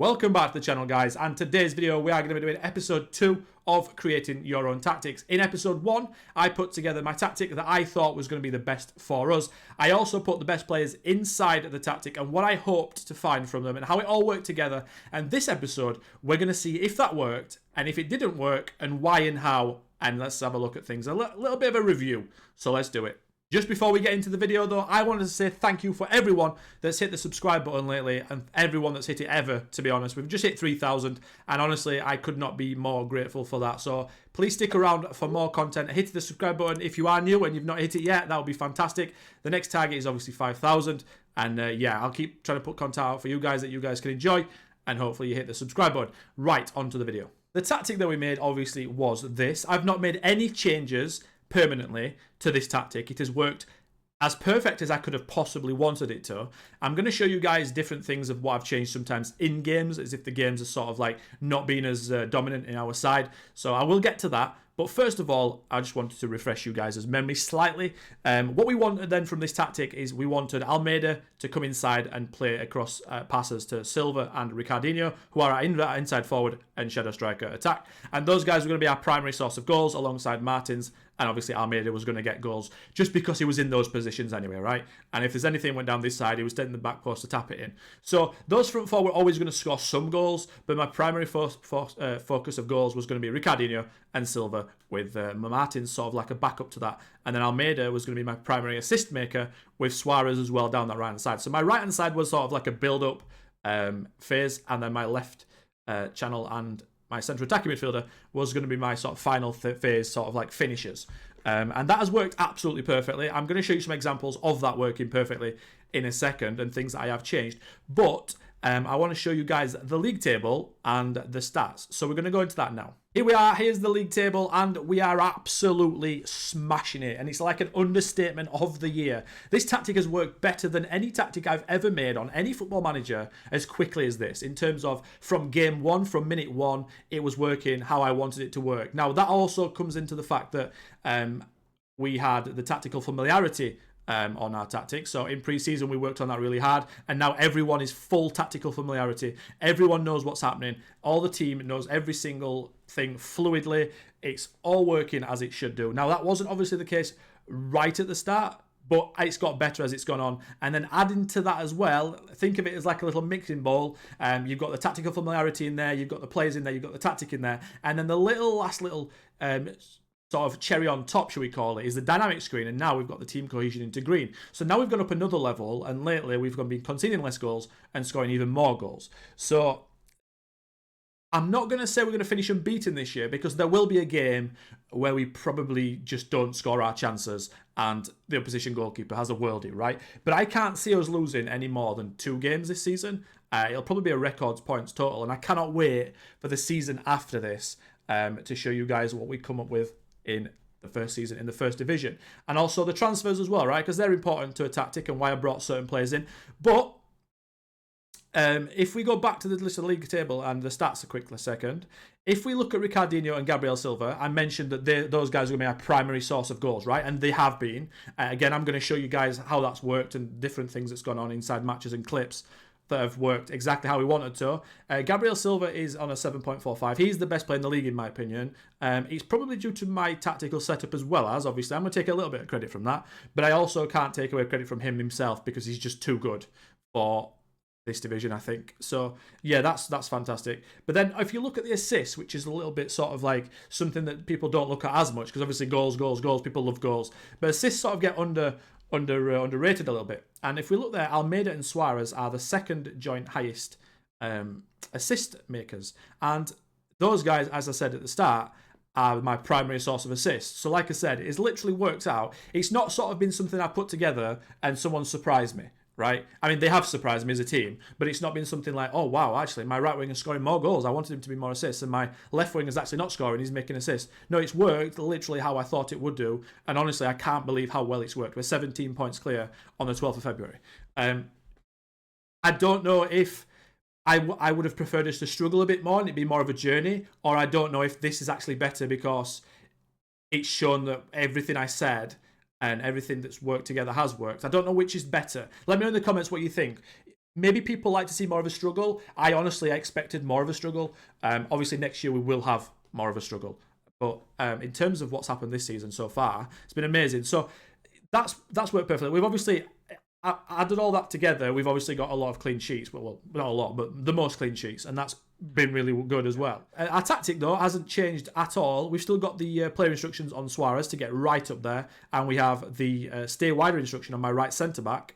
Welcome back to the channel, guys, and today's video we are going to be doing episode 2 of creating your own tactics. In episode 1, I put together my tactic that I thought was going to be the best for us. I also put the best players inside the tactic and what I hoped to find from them and how it all worked together. And this episode, we're going to see if that worked and if it didn't work and why and how. And let's have a look at things, a little bit of a review. So let's do it. Just before we get into the video though, I wanted to say thank you for everyone that's hit the subscribe button lately and everyone that's hit it ever, to be honest. We've just hit 3,000 and honestly, I could not be more grateful for that. So please stick around for more content. Hit the subscribe button if you are new and you've not hit it yet. That would be fantastic. The next target is obviously 5,000 and yeah, I'll keep trying to put content out for you guys that you guys can enjoy and hopefully you hit the subscribe button. Right, onto the video. The tactic that we made obviously was this. I've not made any changes permanently to this tactic. It has worked as perfect as I could have possibly wanted it to. I'm going to show you guys different things of what I've changed sometimes in games, as if the games are sort of like not being as dominant in our side. So I will get to that. But first of all, I just wanted to refresh you guys' memory slightly. What we wanted then from this tactic is we wanted Almeida to come inside and play across passes to Silva and Ricardinho, who are our inside forward and shadow striker attack. And those guys were going to be our primary source of goals alongside Martins. And obviously Almeida was going to get goals just because he was in those positions anyway, right? And if there's anything went down this side, he was in the back post to tap it in. So those front four were always going to score some goals, but my primary focus of goals was going to be Ricardinho and Silva, with Martins sort of like a backup to that. And then Almeida was going to be my primary assist maker, with Suarez as well down that right-hand side. So my right-hand side was sort of like a build-up phase, and then my left channel and my central attacking midfielder was going to be my sort of final phase, sort of like finishers. And that has worked absolutely perfectly. I'm going to show you some examples of that working perfectly in a second and things that I have changed. But I want to show you guys the league table and the stats. So we're going to go into that now. Here we are. Here's the league table and we are absolutely smashing it. And it's like an understatement of the year. This tactic has worked better than any tactic I've ever made on any football manager as quickly as this. In terms of from game one, from minute one, it was working how I wanted it to work. Now that also comes into the fact that we had the tactical familiarity on our tactics. So in pre-season we worked on that really hard and now everyone is full tactical familiarity. Everyone knows what's happening. All the team knows every single thing fluidly. It's all working as it should do. Now that wasn't obviously the case right at the start, but it's got better as it's gone on. And then adding to that as well, think of it as like a little mixing bowl. You've got the tactical familiarity in there, you've got the players in there, you've got the tactic in there, and then the last little sort of cherry on top, should we call it, is the dynamic screen, and now we've got the team cohesion into green. So now we've gone up another level, and lately we've been conceding less goals and scoring even more goals. So I'm not going to say we're going to finish unbeaten this year, because there will be a game where we probably just don't score our chances and the opposition goalkeeper has a worldie, right? But I can't see us losing any more than 2 games this season. It'll probably be a records points total, and I cannot wait for the season after this to show you guys what we come up with in the first season in the first division. And also the transfers as well, right? Because they're important to a tactic and why I brought certain players in. But if we go back to the list of the league table and the stats a quick second, if we look at Ricardinho and Gabriel Silva, I mentioned that those guys are going to be our primary source of goals, right? And they have been. Again, I'm going to show you guys how that's worked and different things that's gone on inside matches and clips that have worked exactly how we wanted to. Gabriel Silva is on a 7.45. He's the best player in the league in my opinion. It's probably due to my tactical setup as well as, obviously, I'm going to take a little bit of credit from that, but I also can't take away credit from him himself because he's just too good for this division, I think. So yeah, that's fantastic. But then if you look at the assists, which is a little bit sort of like something that people don't look at as much, because obviously goals, people love goals, but assists sort of get underrated a little bit. And if we look there, Almeida and Suarez are the second joint highest assist makers. And those guys, as I said at the start, are my primary source of assists. So like I said, it's literally worked out. It's not sort of been something I put together and someone surprised me, right? I mean, they have surprised me as a team, but it's not been something like, oh, wow, actually, my right wing is scoring more goals. I wanted him to be more assists, and my left wing is actually not scoring. He's making assists. No, it's worked literally how I thought it would do, and honestly, I can't believe how well it's worked. We're 17 points clear on the 12th of February. I don't know if I would have preferred us to struggle a bit more and it'd be more of a journey, or I don't know if this is actually better because it's shown that everything I said and everything that's worked together has worked. I don't know which is better. Let me know in the comments what you think. Maybe people like to see more of a struggle. I honestly expected more of a struggle. Obviously, next year we will have more of a struggle. But in terms of what's happened this season so far, it's been amazing. So that's worked perfectly. We've obviously added all that together. We've obviously got a lot of clean sheets. Well, not a lot, but the most clean sheets, and that's been really good as well. Our tactic, though, hasn't changed at all. We've still got the player instructions on Suarez to get right up there, and we have the stay wider instruction on my right centre-back,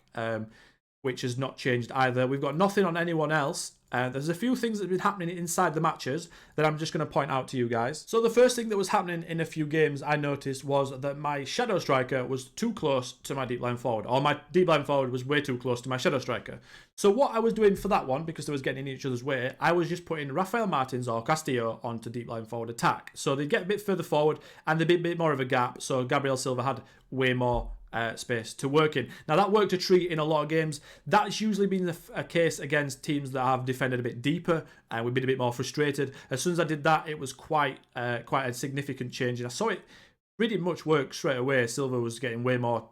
which has not changed either. We've got nothing on anyone else. There's a few things that have been happening inside the matches that I'm just going to point out to you guys. So the first thing that was happening in a few games I noticed was that my shadow striker was too close to my deep line forward, or my deep line forward was way too close to my shadow striker. So what I was doing for that one, because they was getting in each other's way, I was just putting Rafael Martins or Castillo onto deep line forward attack. So they'd get a bit further forward and there'd be a bit more of a gap. So Gabriel Silva had way more space to work in. Now that worked a treat in a lot of games. That's usually been a case against teams that have defended a bit deeper and we've been a bit more frustrated. As soon as I did that, it was quite a significant change, and I saw it pretty much work straight away. Silva was getting way more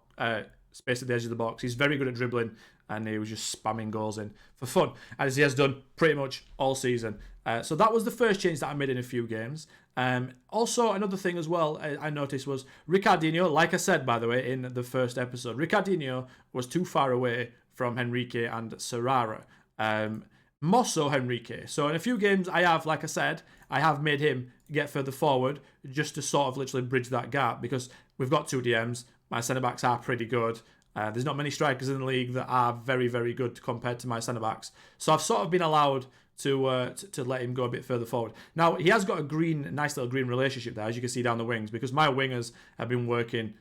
space at the edge of the box. He's very good at dribbling, and he was just spamming goals in for fun, as he has done pretty much all season. So that was the first change that I made in a few games. Also, another thing as well I noticed was Ricardinho, like I said, by the way, in the first episode, Ricardinho was too far away from Henrique and Serrara. More so Henrique. So in a few games I have, like I said, I have made him get further forward just to sort of literally bridge that gap, because we've got two DMs. My centre-backs are pretty good. There's not many strikers in the league that are very, very good compared to my centre-backs. So I've sort of been allowed to let him go a bit further forward. Now, he has got a nice little green relationship there, as you can see down the wings, because my wingers have been working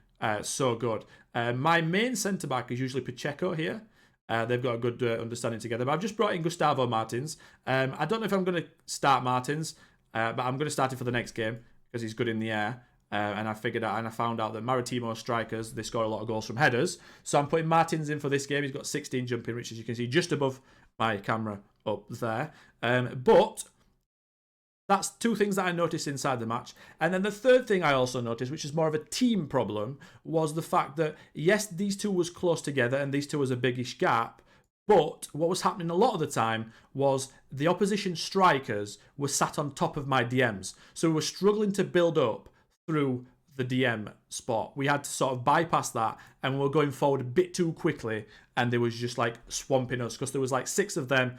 so good. My main centre-back is usually Pacheco here. They've got a good understanding together. But I've just brought in Gustavo Martins. I don't know if I'm going to start Martins, but I'm going to start him for the next game because he's good in the air. And I found out that Maritimo strikers, they score a lot of goals from headers. So I'm putting Martins in for this game. He's got 16 jumping, which, as you can see, just above my camera up there. But that's two things that I noticed inside the match. And then the third thing I also noticed, which is more of a team problem, was the fact that, yes, these two was close together and these two was a biggish gap. But what was happening a lot of the time was the opposition strikers were sat on top of my DMs. So we were struggling to build up through the DM spot. We had to sort of bypass that, and we were going forward a bit too quickly, and they was just like swamping us, because there was like 6 of them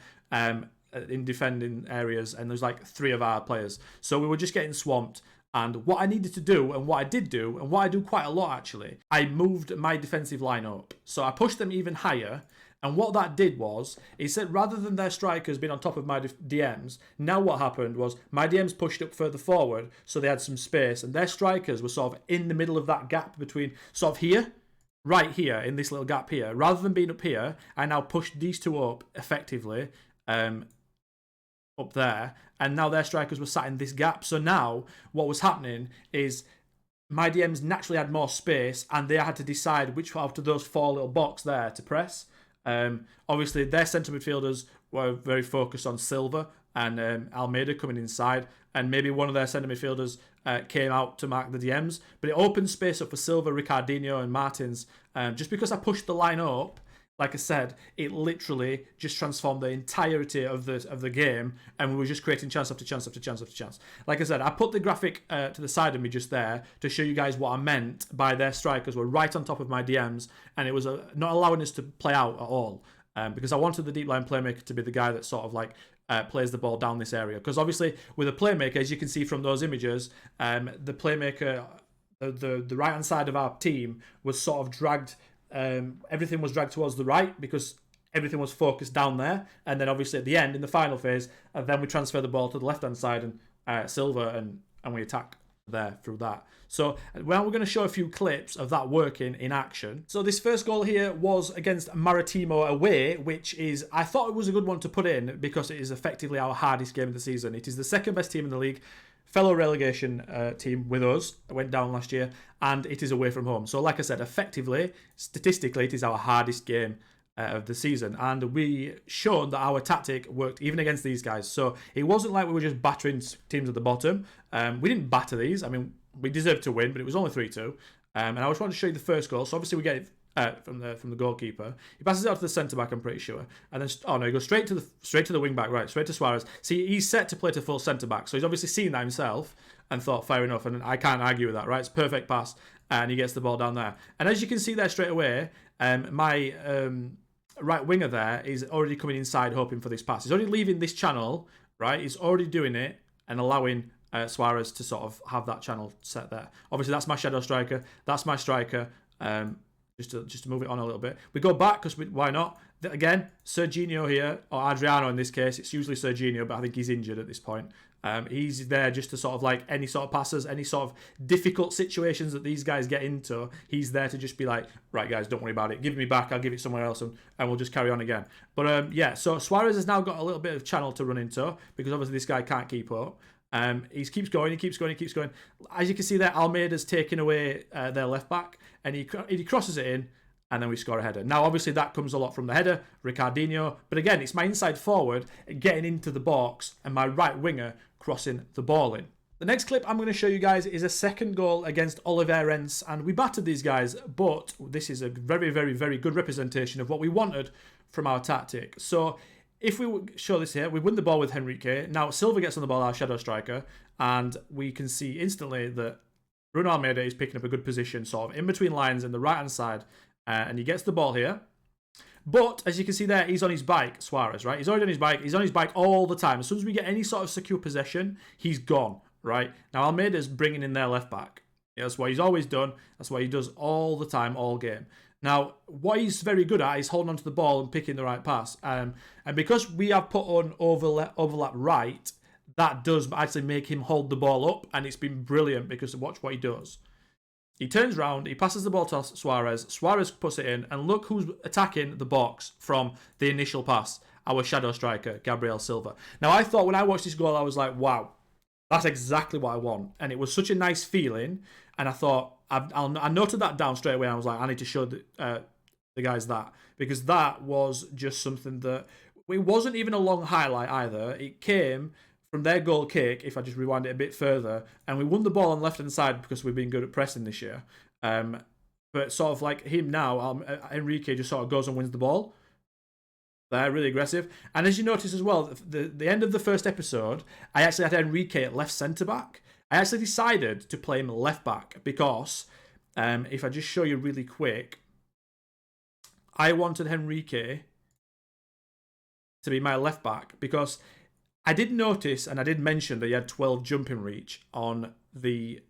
in defending areas, and there's like 3 of our players. So we were just getting swamped. And what I needed to do, and what I did do, and what I do quite a lot actually, I moved my defensive line up. So I pushed them even higher. And what that did was, it said rather than their strikers being on top of my DMs, now what happened was my DMs pushed up further forward, so they had some space, and their strikers were sort of in the middle of that gap between sort of here, right here, in this little gap here. Rather than being up here, I now pushed these two up effectively, up there, and now their strikers were sat in this gap. So now what was happening is my DMs naturally had more space, and they had to decide which out of those 4 little box there to press. Obviously, their centre midfielders were very focused on Silva and Almeida coming inside, and maybe one of their centre midfielders came out to mark the DMs. But it opened space up for Silva, Ricardinho, and Martins. Just because I pushed the line up, like I said, it literally just transformed the entirety of the game, and we were just creating chance after chance after chance after chance. Like I said, I put the graphic to the side of me just there to show you guys what I meant by their strikers were right on top of my DMs, and it was not allowing us to play out at all, because I wanted the deep line playmaker to be the guy that sort of like plays the ball down this area. Because obviously with a playmaker, as you can see from those images, the playmaker, the right hand side of our team was sort of dragged. Everything was dragged towards the right because everything was focused down there, and then obviously at the end in the final phase, then we transfer the ball to the left hand side and Silva, and we attack there through that. So now we're going to show a few clips of that working in action. So this first goal here was against Maritimo away, which is, I thought it was a good one to put in because it is effectively our hardest game of the season. It is the second best team in the league, fellow relegation team with us, went down last year, and it is away from home. So like I said, effectively, statistically, it is our hardest game of the season, and we showed that our tactic worked even against these guys. So it wasn't like we were just battering teams at the bottom. We didn't batter these. I mean, we deserved to win, but it was only 3-2. And I just wanted to show you the first goal. So obviously we get it from the goalkeeper. He passes it out to the centre back, I'm pretty sure, and then he goes straight to the wing back, right, straight to Suarez. See, he's set to play to full centre back, so he's obviously seen that himself and thought, fair enough, and I can't argue with that, right? It's a perfect pass, and he gets the ball down there. And as you can see there straight away, my right winger there is already coming inside, hoping for this pass. He's already leaving this channel, right? He's already doing it and allowing Suarez to sort of have that channel set there. Obviously, that's my shadow striker. That's my striker. Just to move it on a little bit. We go back because why not? Again, Serginho here, or Adriano in this case. It's usually Serginho, but I think he's injured at this point. He's there just to sort of like any sort of passes, any sort of difficult situations that these guys get into. He's there to just be like, right, guys, don't worry about it. Give it me back. I'll give it somewhere else, and we'll just carry on again. But yeah, so Suarez has now got a little bit of channel to run into because obviously this guy can't keep up. He keeps going. As you can see there, Almeida's taking away their left back, and he crosses it in, and then we score a header. Now, obviously, that comes a lot from the header, Ricardinho. But again, it's my inside forward getting into the box, and my right winger crossing the ball in. The next clip I'm going to show you guys is a second goal against Oliveirense, and we battered these guys, but this is a very, very, very good representation of what we wanted from our tactic. So if we show this here, we win the ball with Henrique. Now, Silva gets on the ball, our shadow striker, and we can see instantly that Bruno Almeida is picking up a good position, sort of in between lines in the right-hand side, and he gets the ball here. But, as you can see there, he's on his bike, Suarez, right? He's already on his bike. He's on his bike all the time. As soon as we get any sort of secure possession, he's gone, right? Now, Almeida's bringing in their left back. Yeah, that's what he's always done. That's what he does all the time, all game. Now, what he's very good at is holding onto the ball and picking the right pass. And because we have put on overlap right, that does actually make him hold the ball up. And it's been brilliant because watch what he does. He turns around, he passes the ball to Suarez. Suarez puts it in, and look who's attacking the box from the initial pass. Our shadow striker, Gabriel Silva. Now, I thought when I watched this goal, I was like, wow, that's exactly what I want. And it was such a nice feeling. And I thought, I noted that down straight away. I was like, I need to show the guys that. Because that was just something that, it wasn't even a long highlight either. It came from their goal kick, if I just rewind it a bit further. And we won the ball on the left-hand side because we've been good at pressing this year. But sort of like him now, Henrique just sort of goes and wins the ball. They're really aggressive. And as you notice as well, the end of the first episode, I actually had Henrique at left centre-back. I actually decided to play him left back because, if I just show you really quick, I wanted Henrique to be my left back because I did notice, and I did mention that he had 12 jumping reach on the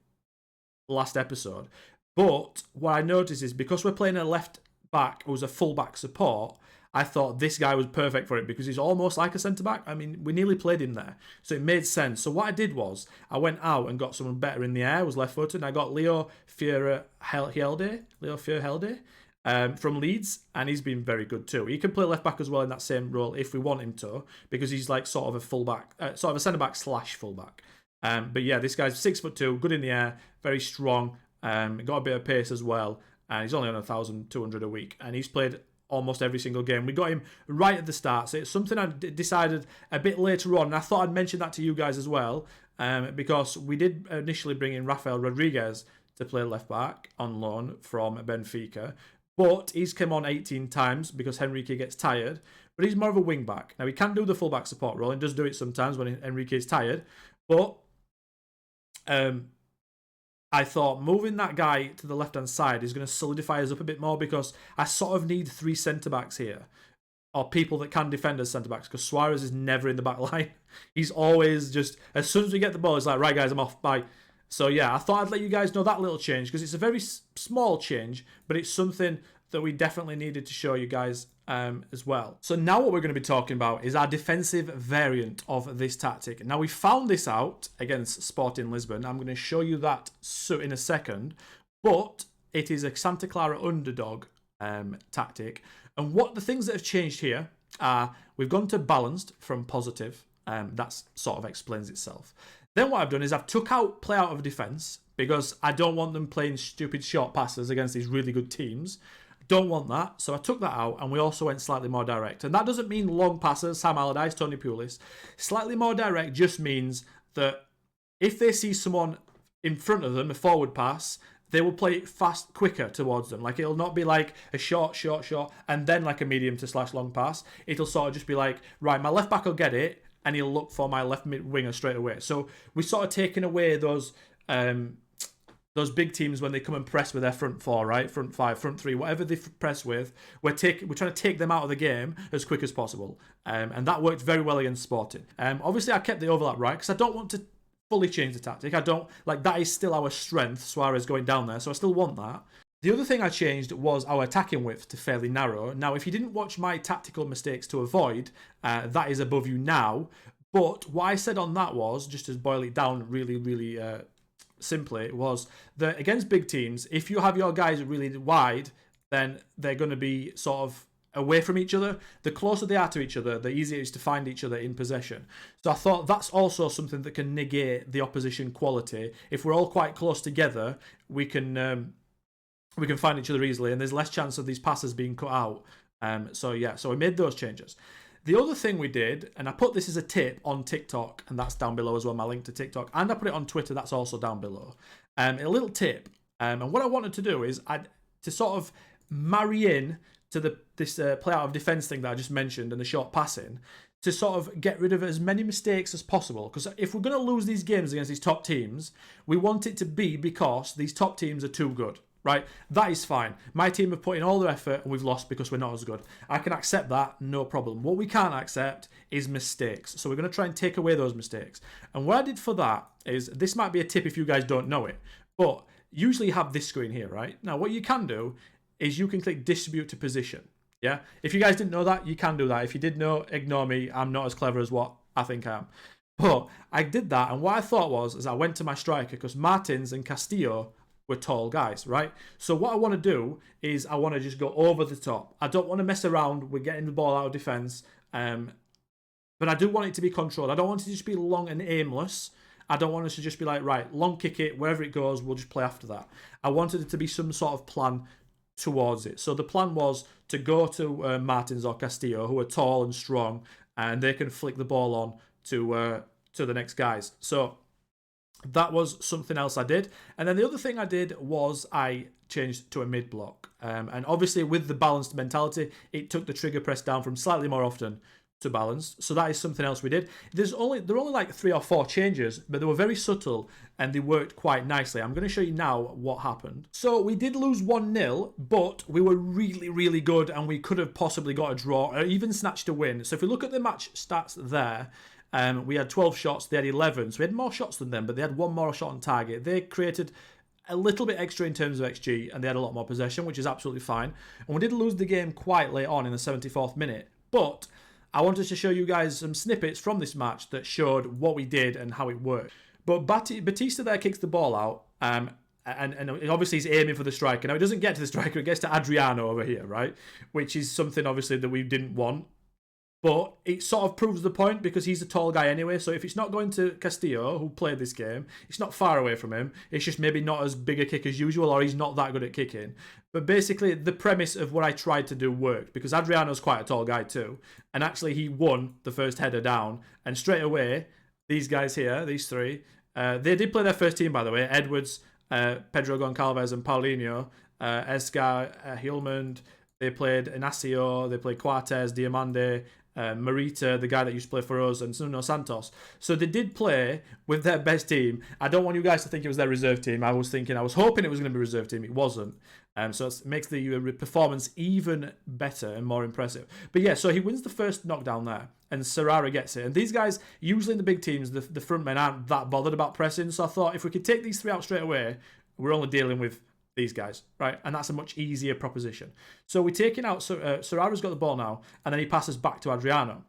last episode. But what I noticed is because we're playing a left back who's a full back support, I thought this guy was perfect for it because he's almost like a centre-back. I mean, we nearly played him there. So it made sense. So what I did was I went out and got someone better in the air, was left-footed, and I got Leo Fierhelde from Leeds, and he's been very good too. He can play left-back as well in that same role if we want him to, because he's like sort of a full-back, sort of a centre-back / full-back. But yeah, this guy's 6'2", good in the air, very strong, got a bit of pace as well, and he's only on 1,200 a week, and he's played almost every single game. We got him right at the start, so it's something I decided a bit later on, and I thought I'd mention that to you guys as well, because we did initially bring in Rafael Rodriguez to play left back on loan from Benfica, but he's come on 18 times because Henrique gets tired, but he's more of a wing back. Now, he can do the full back support role and does do it sometimes when Henrique is tired, but I thought moving that guy to the left-hand side is going to solidify us up a bit more because I sort of need 3 centre-backs here, or people that can defend as centre-backs, because Suarez is never in the back line. He's always just, as soon as we get the ball, he's like, right, guys, I'm off, bye. So, yeah, I thought I'd let you guys know that little change, because it's a very small change, but it's something that we definitely needed to show you guys as well. So now what we're going to be talking about is our defensive variant of this tactic. Now, we found this out against Sporting Lisbon. I'm going to show you that in a second, but it is a Santa Clara underdog tactic. And what the things that have changed here are we've gone to balanced from positive. That sort of explains itself. Then what I've done is I've took out play out of defence because I don't want them playing stupid short passes against these really good teams. Don't want that, so I took that out, and we also went slightly more direct. And that doesn't mean long passes, Sam Allardyce, Tony Pulis. Slightly more direct just means that if they see someone in front of them, a forward pass, they will play it fast, quicker towards them. Like, it'll not be like a short, and then like a medium to slash long pass. It'll sort of just be like, right, my left back will get it, and he'll look for my left mid winger straight away. So we sort of taken away those big teams when they come and press with their front four, right? Front five, front three, whatever they press with, we're trying to take them out of the game as quick as possible. And that worked very well against Sporting. Obviously, I kept the overlap right because I don't want to fully change the tactic. I don't, like, that is still our strength, Suarez going down there, so I still want that. The other thing I changed was our attacking width to fairly narrow. Now, if you didn't watch my tactical mistakes to avoid, that is above you now. But what I said on that was, just to boil it down really simply, was that against big teams, if you have your guys really wide, then they're going to be sort of away from each other. The closer they are to each other, the easier it is to find each other in possession. So I thought that's also something that can negate the opposition quality. If we're all quite close together, we can find each other easily, and there's less chance of these passes being cut out. So we made those changes. The other thing we did, and I put this as a tip on TikTok, and that's down below as well, my link to TikTok, and I put it on Twitter, that's also down below. A little tip, and what I wanted to do is to sort of marry in to this play out of defence thing that I just mentioned and the short passing, to sort of get rid of as many mistakes as possible. Because if we're going to lose these games against these top teams, we want it to be because these top teams are too good. Right, that is fine. My team have put in all their effort and we've lost because we're not as good. I can accept that, no problem. What we can't accept is mistakes. So we're going to try and take away those mistakes. And what I did for that is, this might be a tip if you guys don't know it, but usually you have this screen here, right? Now, what you can do is you can click distribute to position. Yeah, if you guys didn't know that, you can do that. If you did know, ignore me. I'm not as clever as what I think I am. But I did that, and what I thought was I went to my striker, because Martins and Castillo were tall guys, right? So what I want to do is I want to just go over the top. I don't want to mess around with getting the ball out of defence, but I do want it to be controlled. I don't want it to just be long and aimless. I don't want us to just be like, right, long kick it, wherever it goes, we'll just play after that. I wanted it to be some sort of plan towards it. So the plan was to go to Martins or Castillo, who are tall and strong, and they can flick the ball on to the next guys. So that was something else I did. And then the other thing I did was I changed to a mid block. And obviously with the balanced mentality, it took the trigger press down from slightly more often to balanced. So that is something else we did. There are only like 3 or 4 changes, but they were very subtle and they worked quite nicely. I'm going to show you now what happened. So we did lose 1-0, but we were really good, and we could have possibly got a draw or even snatched a win. So if we look at the match stats there, we had 12 shots, they had 11. So we had more shots than them, but they had 1 more shot on target. They created a little bit extra in terms of XG, and they had a lot more possession, which is absolutely fine. And we did lose the game quite late on in the 74th minute. But I wanted to show you guys some snippets from this match that showed what we did and how it worked. But Batista there kicks the ball out, and obviously he's aiming for the striker. Now, it doesn't get to the striker, it gets to Adriano over here, right? Which is something, obviously, that we didn't want. But it sort of proves the point, because he's a tall guy anyway. So if it's not going to Castillo, who played this game, it's not far away from him. It's just maybe not as big a kick as usual, or he's not that good at kicking. But basically, the premise of what I tried to do worked, because Adriano's quite a tall guy too. And actually, he won the first header down. And straight away, these guys here, these 3, they did play their first team, by the way. Edwards, Pedro Goncalves and Paulinho, Escar, Hilmond. They played Inacio, they played Quartes, Diamande, Marita, the guy that used to play for us, and Nuno Santos. So they did play with their best team. I don't want you guys to think it was their reserve team. I was hoping it was going to be a reserve team. It wasn't. So it makes the performance even better and more impressive. But yeah, so he wins the first knockdown there, and Serrara gets it. And these guys, usually in the big teams, the front men aren't that bothered about pressing. So I thought, if we could take these 3 out straight away, we're only dealing with these guys, right? And that's a much easier proposition. So we're taking out, Serrara's got the ball now, and then he passes back to Adriano.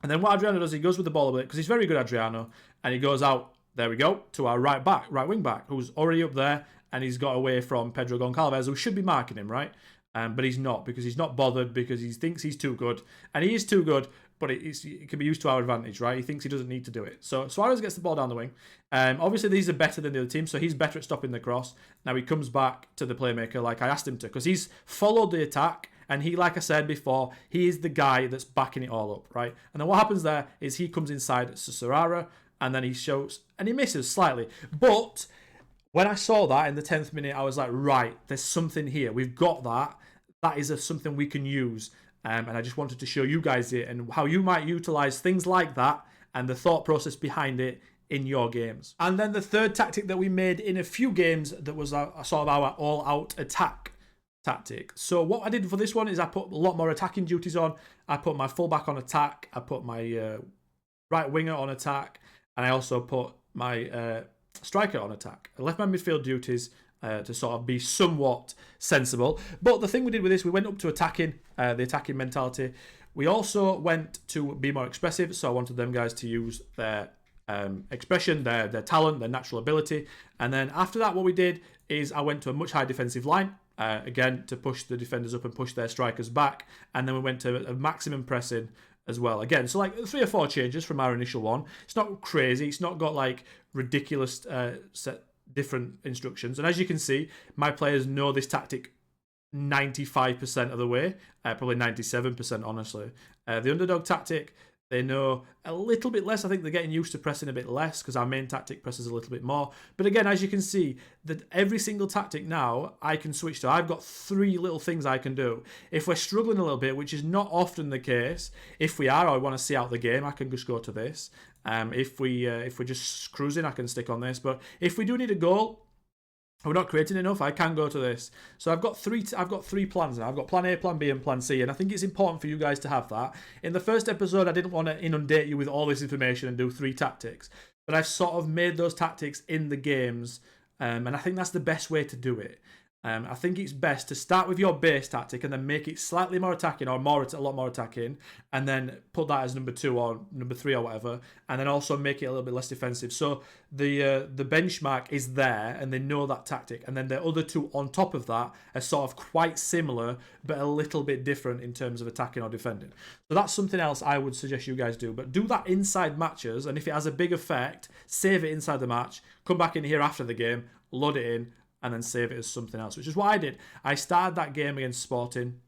And then what Adriano does, he goes with the ball a bit, because he's very good, Adriano, and he goes out, there we go, to our right wing back, who's already up there, and he's got away from Pedro Goncalves, who should be marking him, right? But he's not, because he's not bothered, because he thinks he's too good. And he is too good, but it can be used to our advantage, right? He thinks he doesn't need to do it. So Suarez gets the ball down the wing. Obviously, these are better than the other team, so he's better at stopping the cross. Now he comes back to the playmaker like I asked him to, because he's followed the attack, and he, like I said before, he is the guy that's backing it all up, right? And then what happens there is he comes inside to Serrara, and then he shoots, and he misses slightly. But When I saw that in the 10th minute, I was like, right, there's something here. We've got that. That is something we can use. And I just wanted to show you guys it and how you might utilize things like that and the thought process behind it in your games. And then the third tactic that we made in a few games that was a sort of our all-out attack tactic. So what I did for this one is I put a lot more attacking duties on. I put my fullback on attack. I put my right winger on attack. And I also put my striker on attack. I left my midfield duties to sort of be somewhat sensible. But the thing we did with this, we went up to attacking, the attacking mentality. We also went to be more expressive. So I wanted them guys to use their expression, their talent, their natural ability. And then after that, what we did is I went to a much higher defensive line. Again, to push the defenders up and push their strikers back. And then we went to a maximum pressing as well. Again, so like 3 or 4 changes from our initial one. It's not crazy. It's not got like ridiculous set different instructions. And as you can see, my players know this tactic 95% of the way, probably 97% honestly. The underdog tactic, they know a little bit less. I think they're getting used to pressing a bit less because our main tactic presses a little bit more. But again, as you can see, that every single tactic now I can switch to. I've got 3 little things I can do. If we're struggling a little bit, which is not often the case, if we are, or I want to see out the game, I can just go to this. If we're just cruising, I can stick on this. But if we do need a goal, we're not creating enough, I can go to this. So I've got three plans now. I've got plan A, plan B, and plan C, and I think it's important for you guys to have that. In the first episode, I didn't want to inundate you with all this information and do 3 tactics, but I've sort of made those tactics in the games, and I think that's the best way to do it. I think it's best to start with your base tactic and then make it slightly more attacking or a lot more attacking, and then put that as number 2 or number 3 or whatever, and then also make it a little bit less defensive. So the benchmark is there, and they know that tactic, and then the other 2 on top of that are sort of quite similar, but a little bit different in terms of attacking or defending. So that's something else I would suggest you guys do. But do that inside matches, and if it has a big effect, save it inside the match. Come back in here after the game, load it in, and then save it as something else, which is what I did. I started that game against Sporting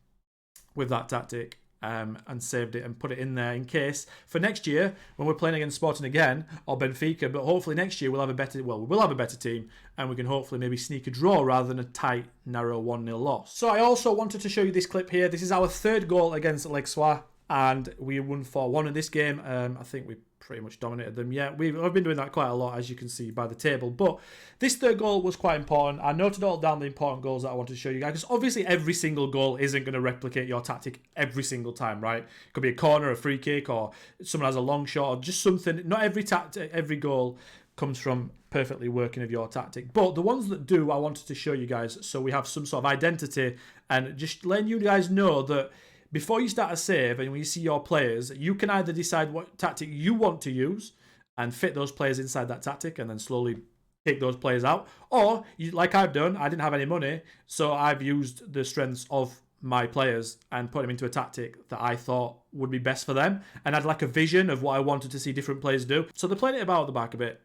with that tactic and saved it and put it in there in case for next year when we're playing against Sporting again or Benfica. But hopefully next year we'll have a better team, and we can hopefully maybe sneak a draw rather than a tight, narrow 1-0 loss. So I also wanted to show you this clip here. This is our 3rd goal against Leixois, and we won 4-1 in this game. I think we pretty much dominated them. Yeah, I've been doing that quite a lot, as you can see by the table. But this 3rd goal was quite important. I noted all down the important goals that I wanted to show you guys, because obviously every single goal isn't going to replicate your tactic every single time, right? It could be a corner, a free kick, or someone has a long shot, or just something. Not every goal comes from perfectly working of your tactic, but the ones that do, I wanted to show you guys so we have some sort of identity, and just letting you guys know that before you start a save and when you see your players, you can either decide what tactic you want to use and fit those players inside that tactic and then slowly take those players out. Or, like I've done, I didn't have any money, so I've used the strengths of my players and put them into a tactic that I thought would be best for them. And I'd like a vision of what I wanted to see different players do. So they played it about at the back a bit.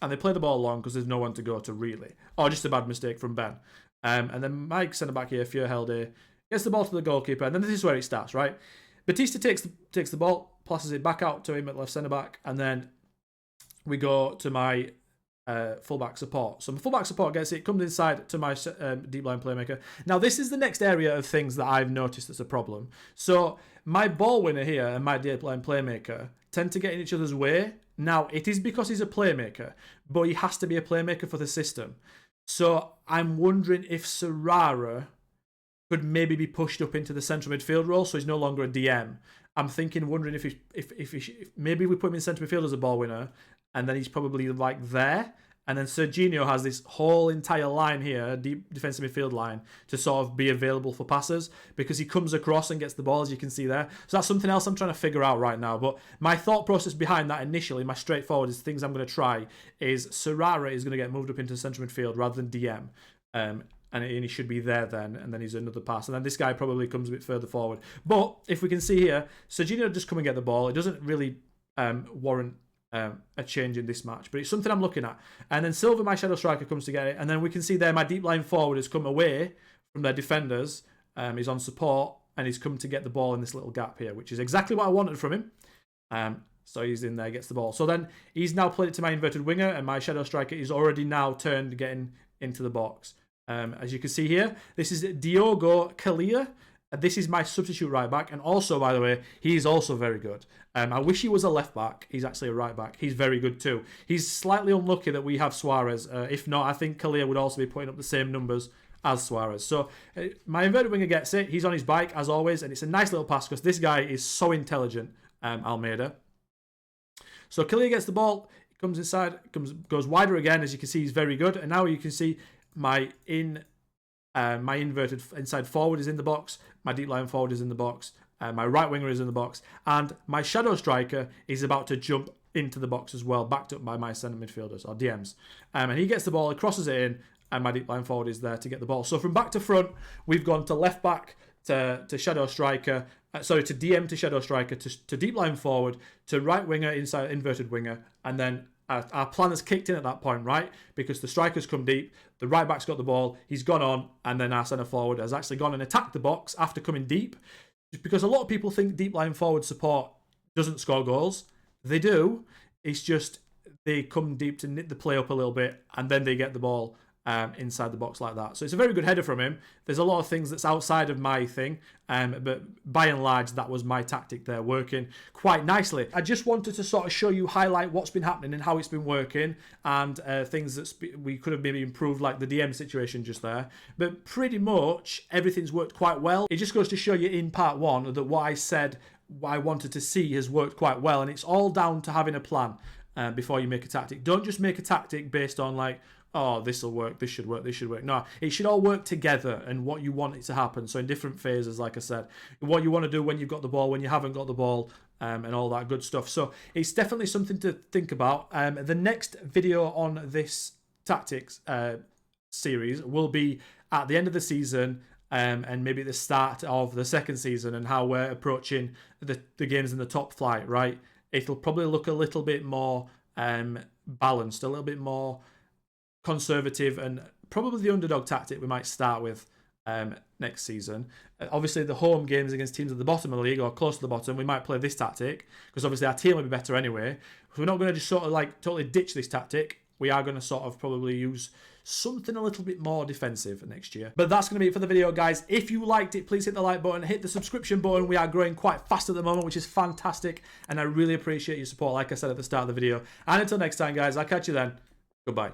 And they play the ball long because there's no one to go to, really. Or just a bad mistake from Ben. And then Mike, centre back here, Fjørhelde, gets the ball to the goalkeeper, and then this is where it starts, right? Batista takes the ball, passes it back out to him at left centre back, and then we go to my fullback support. So my fullback support gets it, comes inside to my deep line playmaker. Now this is the next area of things that I've noticed that's a problem. So my ball winner here and my deep line playmaker tend to get in each other's way. Now it is because he's a playmaker, but he has to be a playmaker for the system. So I'm wondering if Serrara could maybe be pushed up into the central midfield role, so he's no longer a DM. I'm wondering if maybe we put him in centre midfield as a ball winner, and then he's probably like there, and then Serginho has this whole entire line here, deep defensive midfield line, to sort of be available for passes because he comes across and gets the ball, as you can see there. So that's something else I'm trying to figure out right now. But my thought process behind that initially, my straightforward is things I'm going to try is Serrara is going to get moved up into central midfield rather than DM. And he should be there then, and then he's another pass. And then this guy probably comes a bit further forward. But if we can see here, Serginho just come and get the ball. It doesn't really warrant a change in this match, but it's something I'm looking at. And then Silva, my shadow striker, comes to get it. And then we can see there my deep line forward has come away from their defenders. He's on support, and he's come to get the ball in this little gap here, which is exactly what I wanted from him. So he's in there, gets the ball. So then he's now played it to my inverted winger, and my shadow striker is already now turned, getting into the box. As you can see here, this is Diogo Kalia. This is my substitute right back, and also, by the way, he's also very good. I wish he was a left back. He's actually a right back. He's very good too. He's slightly unlucky that we have Suarez. If not, I think Kalia would also be putting up the same numbers as Suarez. So my inverted winger gets it. He's on his bike as always, and it's a nice little pass because this guy is so intelligent, Almeida. So Kalia gets the ball, comes inside, goes wider again. As you can see, he's very good. And now you can see my inverted inside forward is in the box. My deep line forward is in the box. My right winger is in the box. And my shadow striker is about to jump into the box as well, backed up by my centre midfielders, or DMs. And he gets the ball, he crosses it in, and my deep line forward is there to get the ball. So from back to front, we've gone to left back, to shadow striker, to DM to shadow striker, to deep line forward, to right winger, inside inverted winger, and then our plan has kicked in at that point, right? Because the striker's come deep, the right back's got the ball, he's gone on, and then our centre forward has actually gone and attacked the box after coming deep. Because a lot of people think deep line forward support doesn't score goals. They do. It's just they come deep to knit the play up a little bit, and then they get the ball inside the box like that. So it's a very good header from him. There's a lot of things that's outside of my thing, but by and large, that was my tactic there, working quite nicely. I just wanted to sort of show you, highlight what's been happening and how it's been working, and things that we could have maybe improved, like the DM situation just there. But pretty much everything's worked quite well. It just goes to show you in part one that what I said, what I wanted to see, has worked quite well, and it's all down to having a plan before you make a tactic. Don't just make a tactic based on like, oh, this will work, this should work, this should work. No, it should all work together and what you want it to happen. So in different phases, like I said, what you want to do when you've got the ball, when you haven't got the ball, and all that good stuff. So it's definitely something to think about. The next video on this tactics series will be at the end of the season, and maybe the start of the second season, and how we're approaching the games in the top flight, right? It'll probably look a little bit more balanced, a little bit more conservative, and probably the underdog tactic we might start with next season. Obviously, the home games against teams at the bottom of the league or close to the bottom, we might play this tactic because obviously our team will be better anyway. So we're not going to just sort of like totally ditch this tactic. We are going to sort of probably use something a little bit more defensive next year. But that's going to be it for the video, guys. If you liked it, please hit the like button, hit the subscription button. We are growing quite fast at the moment, which is fantastic, and I really appreciate your support, like I said at the start of the video. And until next time, guys, I'll catch you then. Goodbye.